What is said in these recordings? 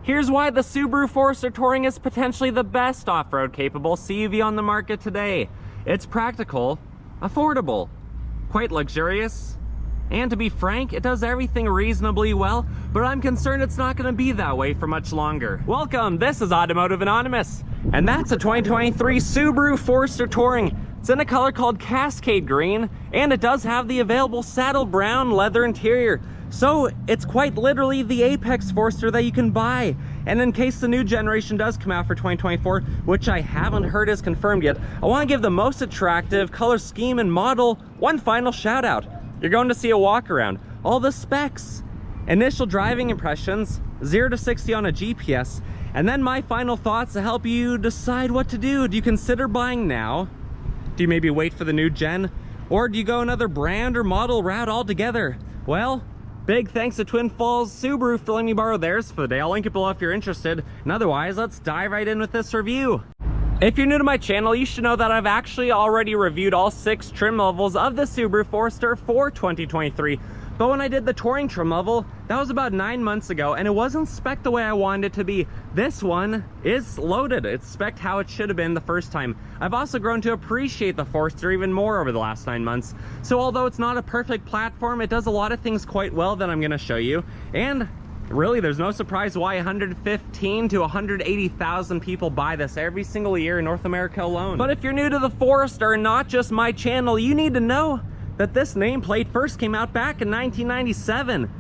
Here's why the Subaru Forester Touring is potentially the best off-road capable CUV on the market today. It's practical, affordable, quite luxurious, and to be frank, it does everything reasonably well, but I'm concerned it's not going to be that way for much longer. Welcome, this is Automotive Anonymous, and that's a 2023 Subaru Forester Touring. It's in a color called Cascade Green, and it does have the available saddle brown leather interior. So it's quite literally the apex Forester that you can buy. And in case the new generation does come out for 2024, which I haven't heard is confirmed yet, I want to give the most attractive color scheme and model one final shout out. You're going to see a walk around, all the specs, initial driving impressions, 0 to 60 on a GPS, and then my final thoughts to help you decide what to do. Do you consider buying now? Do you maybe wait for the new gen? Or do you go another brand or model route altogether? Well, big thanks to Twin Falls Subaru for letting me borrow theirs for the day. I'll link it below if you're interested. And otherwise, let's dive right in with this review. If you're new to my channel, you should know that I've actually already reviewed all 6 trim levels of the Subaru Forester for 2023. But when I did the Touring trim level, that was about 9 months ago, and it wasn't spec'd the way I wanted it to be. This one is loaded. It's spec'd how it should have been the first time. I've also grown to appreciate the Forester even more over the last 9 months. So although it's not a perfect platform, it does a lot of things quite well that I'm going to show you. And really, there's no surprise why 115 to 180,000 people buy this every single year in North America alone. But if you're new to the Forester and not just my channel, you need to know that this nameplate first came out back in 1997.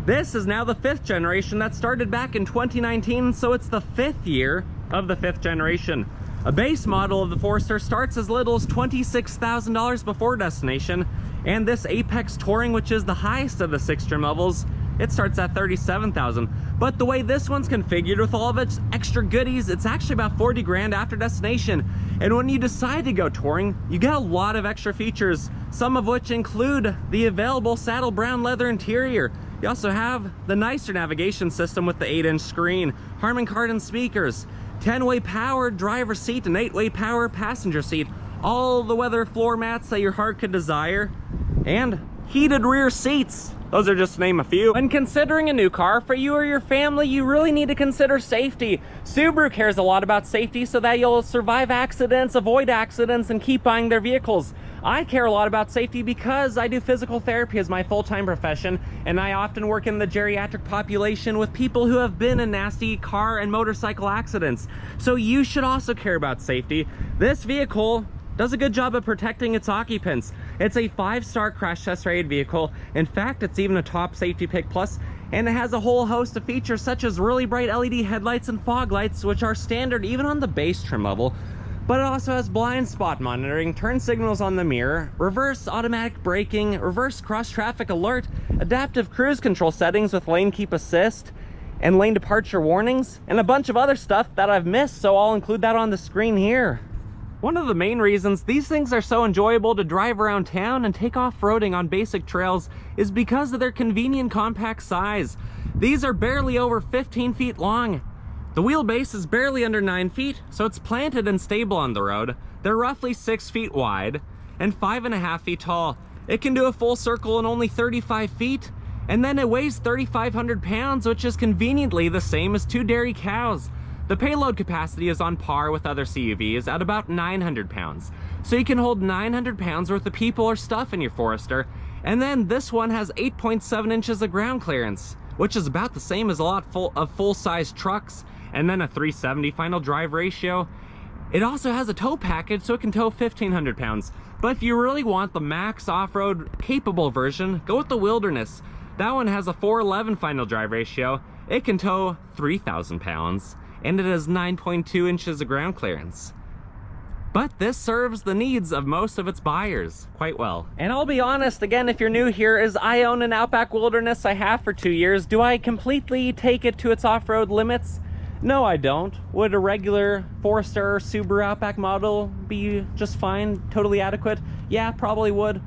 This is now the 5th generation that started back in 2019, so it's the 5th year of the 5th generation. A base model of the Forester starts as little as $26,000 before destination, and this Apex Touring, which is the highest of the 6 trim levels, it starts at $37,000. But the way this one's configured with all of its extra goodies, it's actually about 40 grand after destination. And when you decide to go touring, you get a lot of extra features, some of which include the available saddle brown leather interior. You also have the nicer navigation system with the 8-inch screen, Harman Kardon speakers, 10-way power driver's seat, and 8-way power passenger seat, all the weather floor mats that your heart could desire, and heated rear seats. Those are just to name a few. When considering a new car for you or your family, you really need to consider safety. Subaru cares a lot about safety so that you'll survive accidents, avoid accidents, and keep buying their vehicles. I care a lot about safety because I do physical therapy as my full-time profession, and I often work in the geriatric population with people who have been in nasty car and motorcycle accidents. So you should also care about safety. This vehicle does a good job of protecting its occupants. It's a 5-star crash test rated vehicle. In fact, it's even a top safety pick plus, and it has a whole host of features such as really bright LED headlights and fog lights, which are standard even on the base trim level. But it also has blind spot monitoring, turn signals on the mirror, reverse automatic braking, reverse cross traffic alert, adaptive cruise control settings with lane keep assist, and lane departure warnings, and a bunch of other stuff that I've missed, so I'll include that on the screen here. One of the main reasons these things are so enjoyable to drive around town and take off-roading on basic trails is because of their convenient compact size. These are barely over 15 feet long. The wheelbase is barely under 9 feet, so it's planted and stable on the road. They're roughly 6 feet wide and 5.5 feet tall. It can do a full circle in only 35 feet, and then it weighs 3,500 pounds, which is conveniently the same as 2 dairy cows. The payload capacity is on par with other CUVs at about 900 pounds. So you can hold 900 pounds worth of people or stuff in your Forester. And then this one has 8.7 inches of ground clearance, which is about the same as a lot of full-size trucks, and then a 370 final drive ratio. It also has a tow package, so it can tow 1,500 pounds. But if you really want the max off-road capable version, go with the Wilderness. That one has a 411 final drive ratio. It can tow 3,000 pounds. And it has 9.2 inches of ground clearance. But this serves the needs of most of its buyers quite well. And I'll be honest, again, if you're new here, is I own an Outback Wilderness. I have for 2 years. Do I completely take it to its off-road limits? No, I don't. Would a regular Forester or Subaru Outback model be just fine, totally adequate? Yeah, probably would.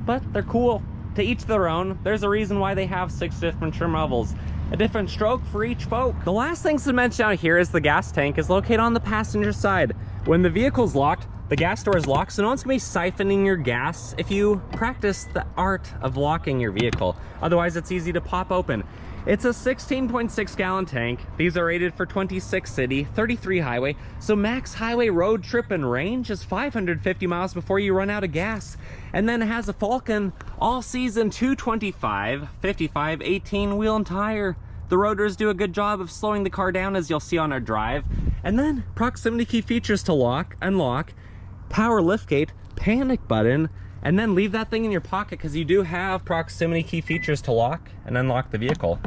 But they're cool. To each their own. There's a reason why they have 6 different trim levels. A different stroke for each folk. The last thing to mention out here is the gas tank is located on the passenger side. When the vehicle's locked, the gas door is locked, so no one's gonna be siphoning your gas if you practice the art of locking your vehicle. Otherwise, it's easy to pop open. It's a 16.6 gallon tank. These are rated for 26 city, 33 highway, so max highway road trip and range is 550 miles before you run out of gas. And then it has a Falcon all-season 225, 55, 18 wheel and tire. The rotors do a good job of slowing the car down, as you'll see on our drive. And then proximity key features to lock, unlock, power liftgate, panic button, and then leave that thing in your pocket because you do have proximity key features to lock and unlock the vehicle.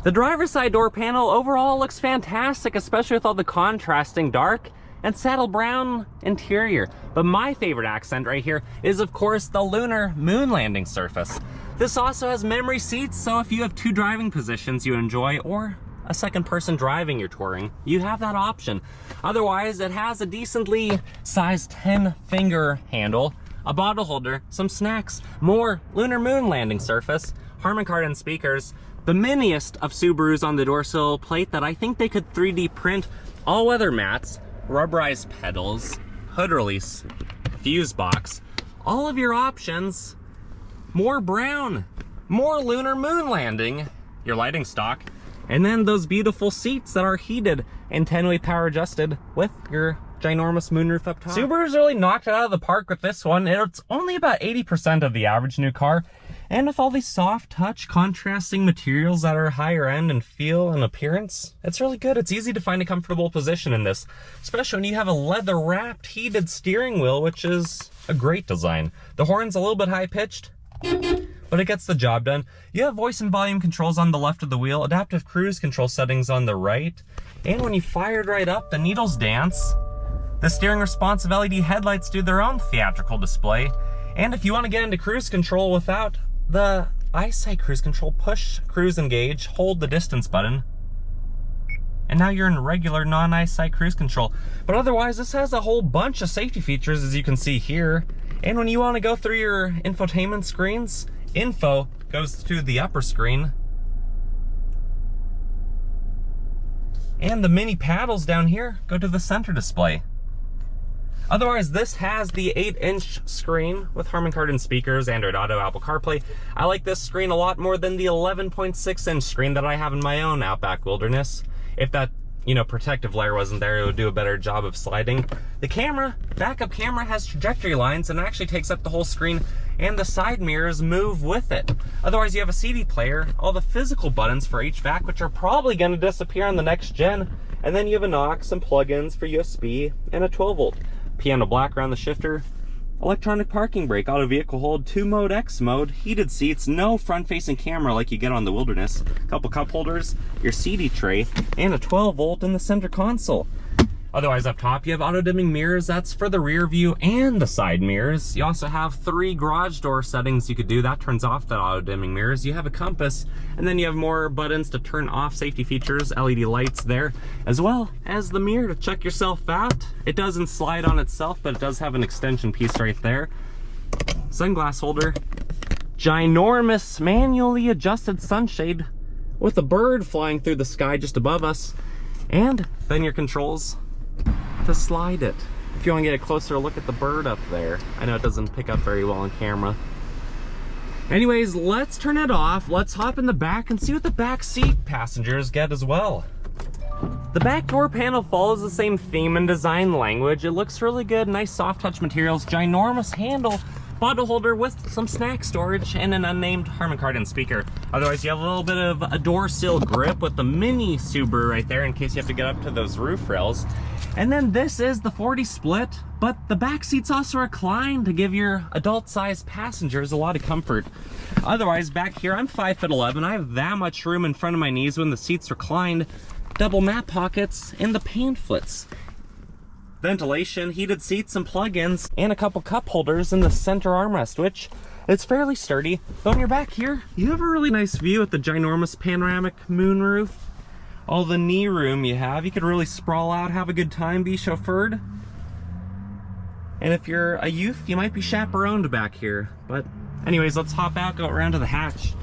The driver's side door panel overall looks fantastic, especially with all the contrasting dark and saddle brown interior. But my favorite accent right here is, of course, the lunar moon landing surface. This also has memory seats, so if you have two driving positions you enjoy, or a second person driving your Touring, you have that option. Otherwise, it has a decently sized 10-finger handle, a bottle holder, some snacks, more lunar moon landing surface, Harman Kardon speakers, the miniest of Subarus on the door sill plate that I think they could 3D print, all-weather mats, rubberized pedals, hood release, fuse box, all of your options, more brown, more lunar moon landing, your lighting stock, and then those beautiful seats that are heated and 10-way power adjusted with your ginormous moonroof up top. Subaru's really knocked it out of the park with this one. It's only about 80% of the average new car. And with all these soft touch contrasting materials that are higher end in feel and appearance, it's really good. It's easy to find a comfortable position in this, especially when you have a leather wrapped heated steering wheel, which is a great design. The horn's a little bit high pitched, but it gets the job done. You have voice and volume controls on the left of the wheel, adaptive cruise control settings on the right, and when you fire it right up, the needles dance. The steering responsive LED headlights do their own theatrical display, and if you want to get into cruise control without the eyesight cruise control, push cruise engage, hold the distance button, and now you're in regular non-eyesight cruise control. But otherwise, this has a whole bunch of safety features, as you can see here. And when you want to go through your infotainment screens, info goes to the upper screen. And the mini paddles down here go to the center display. Otherwise, this has the 8-inch screen with Harman Kardon speakers, Android Auto, Apple CarPlay. I like this screen a lot more than the 11.6-inch screen that I have in my own Outback Wilderness. If that, protective layer wasn't there, it would do a better job of sliding. The camera, backup camera, has trajectory lines and actually takes up the whole screen, and the side mirrors move with it. Otherwise, you have a CD player, all the physical buttons for HVAC, which are probably going to disappear on the next gen, and then you have an aux, some plugins for USB, and a 12-volt. Piano black around the shifter, electronic parking brake, auto vehicle hold, 2-mode X mode, heated seats, no front-facing camera like you get on the Wilderness, a couple cup holders, your CD tray, and a 12-volt in the center console. Otherwise, up top, you have auto-dimming mirrors. That's for the rear view and the side mirrors. You also have 3 garage door settings you could do. That turns off the auto-dimming mirrors. You have a compass, and then you have more buttons to turn off safety features, LED lights there, as well as the mirror to check yourself out. It doesn't slide on itself, but it does have an extension piece right there. Sunglass holder, ginormous manually adjusted sunshade with a bird flying through the sky just above us, and then your controls to slide it. If you want to get a closer look at the bird up there. I know it doesn't pick up very well on camera. Anyways, let's turn it off. Let's hop in the back and see what the back seat passengers get as well. The back door panel follows the same theme and design language. It looks really good, nice soft touch materials, ginormous handle, bottle holder with some snack storage, and an unnamed Harman Kardon speaker. Otherwise, you have a little bit of a door sill grip with the mini Subaru right there in case you have to get up to those roof rails. And then this is the 40 split, but the back seats also recline to give your adult-sized passengers a lot of comfort. Otherwise, back here, I'm 5'11". I have that much room in front of my knees when the seats reclined. Double mat pockets and the pamphlets. Ventilation, heated seats and plug-ins, and a couple cup holders in the center armrest, which it's fairly sturdy. But when you're back here, you have a really nice view at the ginormous panoramic moonroof. All the knee room you have, you could really sprawl out, have a good time, be chauffeured. And if you're a youth, you might be chaperoned back here. But anyways, let's hop out, go around to the hatch.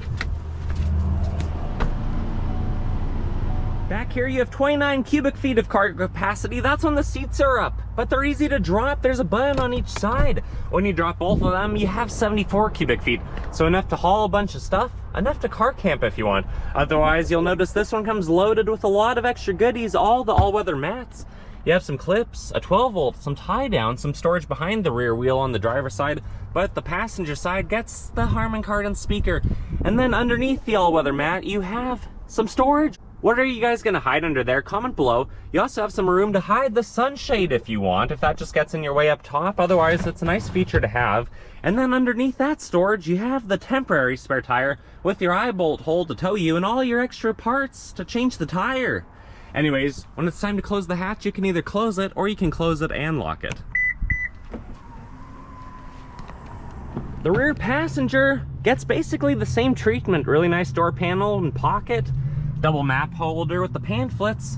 Back here you have 29 cubic feet of cargo capacity. That's when the seats are up, but they're easy to drop. There's a button on each side. When you drop both of them, you have 74 cubic feet. So enough to haul a bunch of stuff, enough to car camp if you want. Otherwise, you'll notice this one comes loaded with a lot of extra goodies, all the all-weather mats. You have some clips, a 12 volt, some tie down, some storage behind the rear wheel on the driver's side, but the passenger side gets the Harman Kardon speaker. And then underneath the all-weather mat, you have some storage. What are you guys gonna hide under there? Comment below. You also have some room to hide the sunshade if you want, if that just gets in your way up top. Otherwise, it's a nice feature to have. And then underneath that storage, you have the temporary spare tire with your eye bolt hole to tow you and all your extra parts to change the tire. Anyways, when it's time to close the hatch, you can either close it or you can close it and lock it. The rear passenger gets basically the same treatment. Really nice door panel and pocket, double map holder with the pamphlets,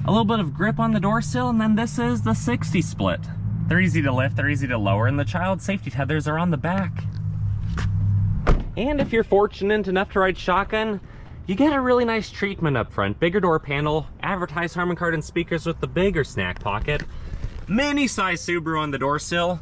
a little bit of grip on the door sill, and then this is the 60 split. They're easy to lift, they're easy to lower, and the child safety tethers are on the back. And if you're fortunate enough to ride shotgun, you get a really nice treatment up front. Bigger door panel, advertised Harman Kardon speakers with the bigger snack pocket, mini size Subaru on the door sill.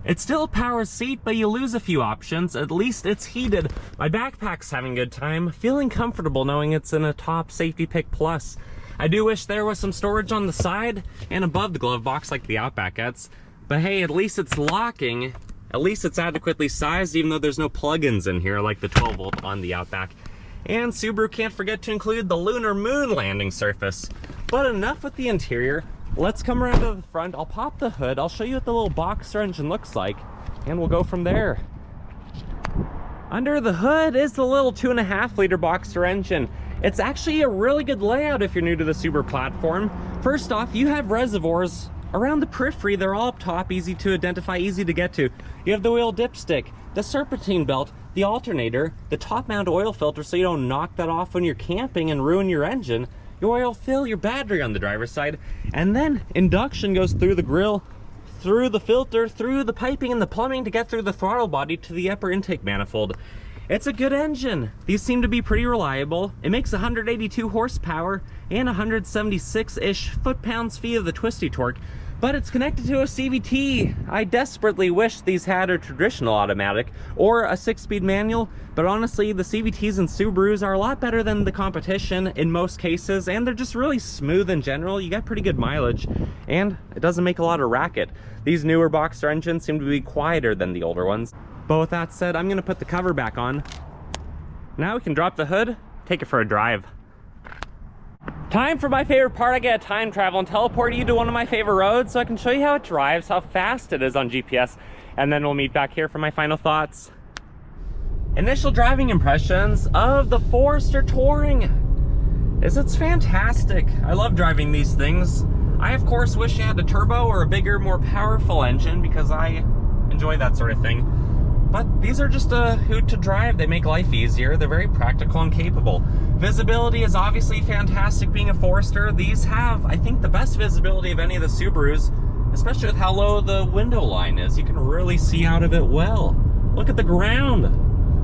It's still a power seat, but you lose a few options. At least it's heated. My backpack's having a good time, feeling comfortable knowing it's in a top safety pick plus. I do wish there was some storage on the side and above the glove box like the Outback gets, but hey, at least it's locking. At least it's adequately sized, even though there's no plugins in here like the 12 volt on the Outback. And Subaru can't forget to include the lunar moon landing surface. But enough with the interior. Let's come around to the front. I'll pop the hood. I'll show you what the little boxer engine looks like, and we'll go from there. Under the hood is the little 2.5 liter boxer engine. It's actually a really good layout if you're new to the Subaru platform. First off, you have reservoirs around the periphery. They're all up top, easy to identify, easy to get to. You have the wheel dipstick, the serpentine belt, the alternator, the top mount oil filter so you don't knock that off when you're camping and ruin your engine, your oil fill, your battery on the driver's side, and then induction goes through the grill, through the filter, through the piping and the plumbing to get through the throttle body to the upper intake manifold. It's a good engine. These seem to be pretty reliable. It makes 182 horsepower and 176-ish foot-pounds-feet of the twisty torque, but it's connected to a CVT. I desperately wish these had a traditional automatic or a 6-speed manual, but honestly, the CVTs and Subarus are a lot better than the competition in most cases, and they're just really smooth in general. You get pretty good mileage, and it doesn't make a lot of racket. These newer boxer engines seem to be quieter than the older ones. But with that said, I'm gonna put the cover back on. Now we can drop the hood, take it for a drive. Time for my favorite part. I get a time travel and teleport you to one of my favorite roads so I can show you how it drives, how fast it is on GPS, and then we'll meet back here for my final thoughts. Initial driving impressions of the Forester Touring is it's fantastic. I love driving these things. I of course wish you had a turbo or a bigger, more powerful engine because I enjoy that sort of thing. But these are just a hoot to drive. They make life easier. They're very practical and capable. Visibility is obviously fantastic being a Forester. These have, I think, the best visibility of any of the Subarus, especially with how low the window line is. You can really see out of it well. Look at the ground.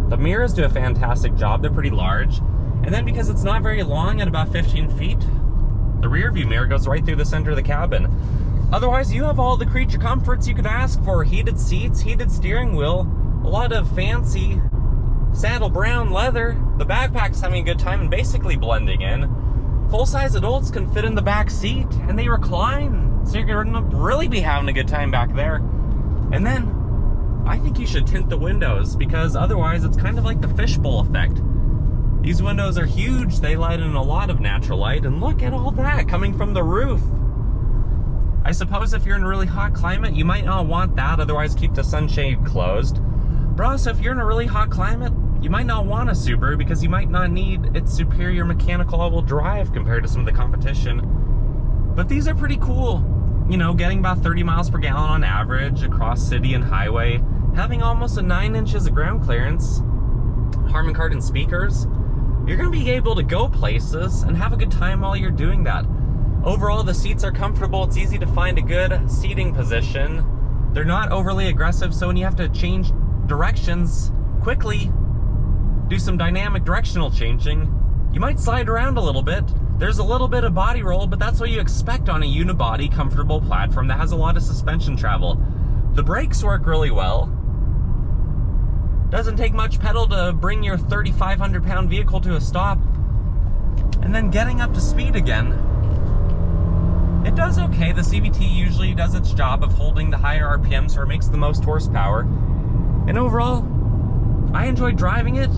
The mirrors do a fantastic job. They're pretty large. And then because it's not very long at about 15 feet, the rear view mirror goes right through the center of the cabin. Otherwise, you have all the creature comforts you could ask for. Heated seats, heated steering wheel, a lot of fancy saddle brown leather. The backpack's having a good time and basically blending in. Full-size adults can fit in the back seat and they recline, so you're gonna really be having a good time back there. And then I think you should tint the windows because otherwise it's kind of like the fishbowl effect. These windows are huge, they let in a lot of natural light, and look at all that coming from the roof. I suppose if you're in a really hot climate, you might not want that, otherwise keep the sunshade closed. But also, if you're in a really hot climate, you might not want a Subaru because you might not need its superior mechanical all-wheel drive compared to some of the competition. But these are pretty cool. You know, getting about 30 miles per gallon on average across city and highway, having almost 9 inches of ground clearance, Harman Kardon speakers. You're going to be able to go places and have a good time while you're doing that. Overall, the seats are comfortable. It's easy to find a good seating position. They're not overly aggressive, so when you have to change directions quickly, do some dynamic directional changing, you might slide around a little bit. There's a little bit of body roll, but that's what you expect on a unibody comfortable platform that has a lot of suspension travel. The brakes work really well. Doesn't take much pedal to bring your 3,500 pound vehicle to a stop. And then getting up to speed again, it does okay. The CVT usually does its job of holding the higher RPMs where it makes the most horsepower. And overall, I enjoyed driving it,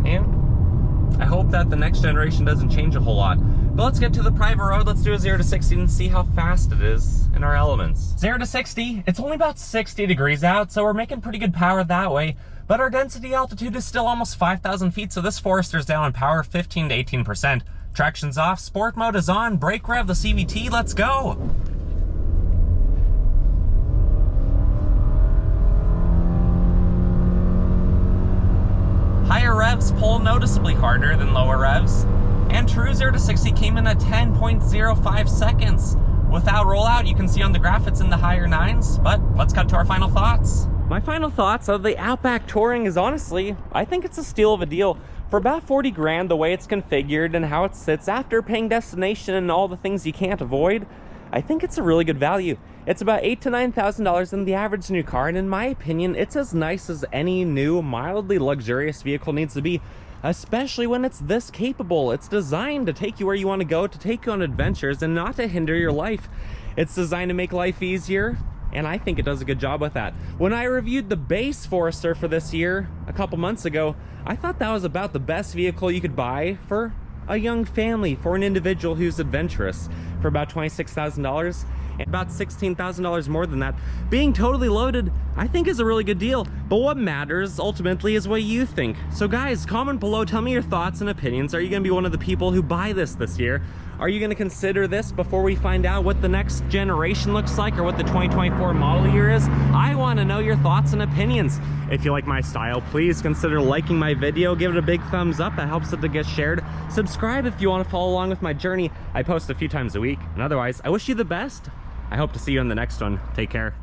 and I hope that the next generation doesn't change a whole lot. But let's get to the private road. Let's do a 0 to 60 and see how fast it is in our elements. 0 to 60, it's only about 60 degrees out, so we're making pretty good power that way. But our density altitude is still almost 5,000 feet, so this Forester's down on power 15 to 18%. Traction's off, sport mode is on, brake rev, the CVT, let's go! Higher revs pull noticeably harder than lower revs, and true 0 to 60 came in at 10.05 seconds. Without rollout, you can see on the graph it's in the higher 9s, but let's cut to our final thoughts. My final thoughts of the Outback Touring is honestly, I think it's a steal of a deal. For about 40 grand, the way it's configured and how it sits after paying destination and all the things you can't avoid, I think it's a really good value. It's about $8,000 to $9,000 in the average new car, and in my opinion, it's as nice as any new, mildly luxurious vehicle needs to be, especially when it's this capable. It's designed to take you where you want to go, to take you on adventures, and not to hinder your life. It's designed to make life easier, and I think it does a good job with that. When I reviewed the base Forester for this year a couple months ago, I thought that was about the best vehicle you could buy for a young family, for an individual who's adventurous, for about $26,000. And about $16,000 more than that. Being totally loaded, I think, is a really good deal. But what matters ultimately is what you think. So guys, comment below, tell me your thoughts and opinions. Are you gonna be one of the people who buy this year? Are you gonna consider this before we find out what the next generation looks like or what the 2024 model year is? I wanna know your thoughts and opinions. If you like my style, please consider liking my video, give it a big thumbs up, that helps it to get shared. Subscribe if you wanna follow along with my journey. I post a few times a week, and otherwise, I wish you the best. I hope to see you in the next one. Take care.